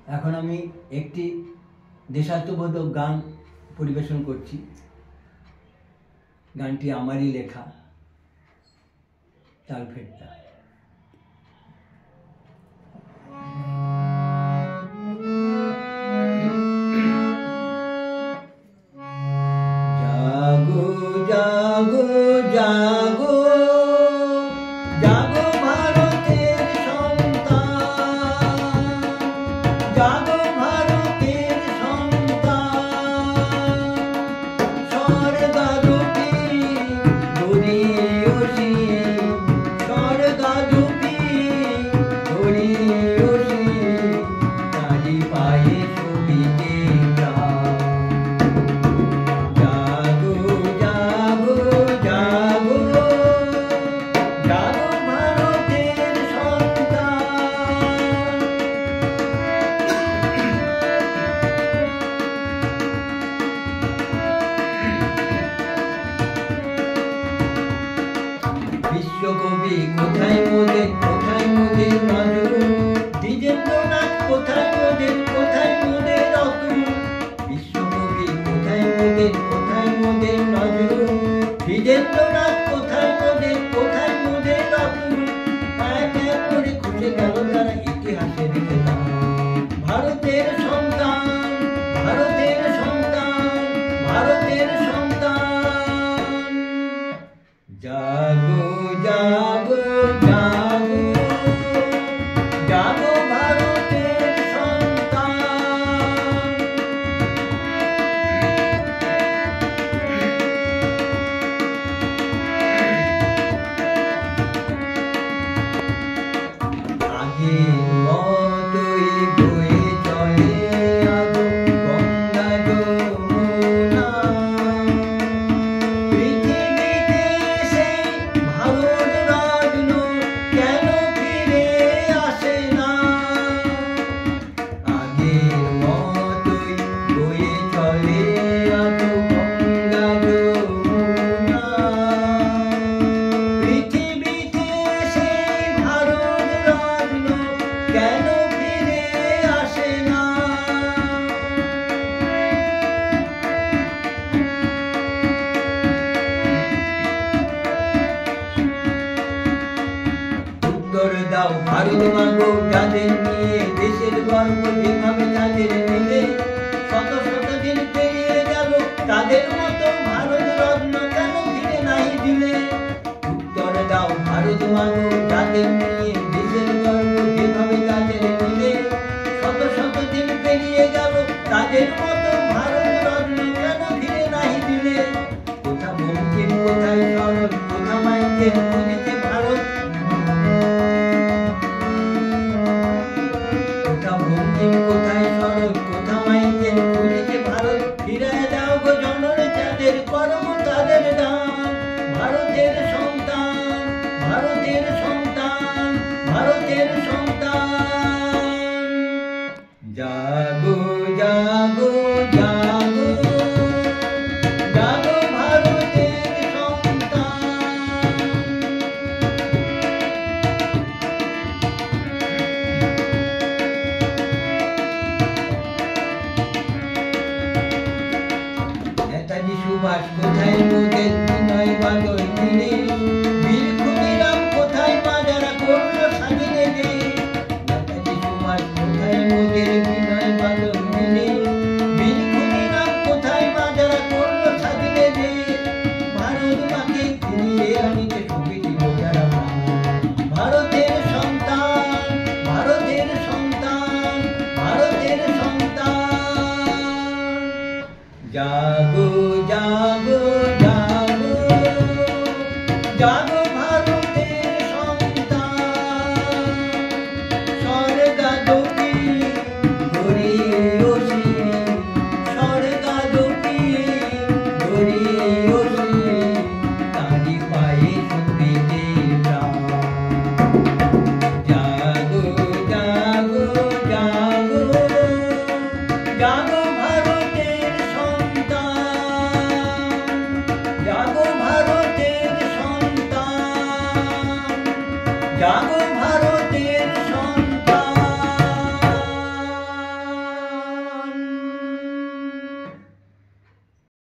এখন আমি একটি দেশাত্মবোধক গান পরিবেশন করছি। গানটি আমারই লেখা, তালফেট্টা। জাগো জাগো জাগো জাগো ভারতের সন্তান, জাগো ভারতের সন্তান, স্বর্গারোপী গড়িয়ে ওঠে, স্বর্গারোপী গড়িয়ে ওঠে, তারি পায়ে ছবিতে প্রাণ। জাগো জাগো জাগো জাগো ভারতের সন্তান। বিশ্বকবি কোথায় মোদের, কোথায় মোদের নজর, দ্বিজেন্দ্রনাথ কোথায় মোদের, কোথায় মোদের অতুল। বিশ্বকবি কোথায় মোদের, কোথায় মোদের নজর, দ্বিজেন্দ্রনাথ কোথায় মোদের, কোথায় মোদের অতুল। এক এক করে খুঁজে গেল তারা ইতিহাসের খেলা। ভারতের সন্তান, ভারতের সন্তান, ভারতের সন্তান। জাগো জাগো জাগো জাগো ভারতের সন্তান। আগের মতোই বয়ে চলে আজো গঙ্গা যমুনা। পৃথিবীতে সেই ভারত রত্ন কেন ফিরে আসে না? আগের মতোই বয়ে চলে আজো গঙ্গা যমুনা। পৃথিবীতে সেই ভারত রত্ন কেন ফিরে আসে না? উত্তর দাও ভারত মাগো, যাদের নিয়ে দেশের গর্ব যেভাবে তাদের নেবে। শত শত দিন পেরিয়ে গেল, তাদের মতো ভারত রত্ন কেন ফিরে নাই দিলে? উত্তর দাও ভারত মাগো, যাদের নিয়ে দেশের গর্ব যেভাবে তাদের নেবে। শত শত দিন পেরিয়ে গেল, তাদের মতো ভারত রত্ন কেন ফিরে নাই দিলে? কোথা বঙ্কিম, কোথায় শরৎ, কোথা মাইকেল খুঁজেছে ভারত। কোথা বঙ্কিম, কোথায় শরৎ, কোথা মাইকেল খুঁজেছে ভারত। ফিরায় দাও গো জনর যাদের কর্ম তাদের দান। ভারতের সন্তান, ভারতের সন্তান, ভারতের সন্তান। জাগো জাগো জাগো জাগো ভারতের সন্তান। নেতাজি সুভাষ কোথায় মোদের, বিনয় বাদল দিনে। বীর ক্ষুদিরাম কোথায় মা যারা করলো স্বাধীনে দেশ। নেতাজি সুভাষ কোথায় মোদের, বিনয় বাদল দিনে। বীর ক্ষুদিরাম কোথায় মা যারা করলো স্বাধীনে দেশ। ভারত মাকে ফিরিয়ে আনিতে ছবি দিল যারা মা। ভারতের সন্তান, ভারতের সন্তান, ভারতের সন্তান।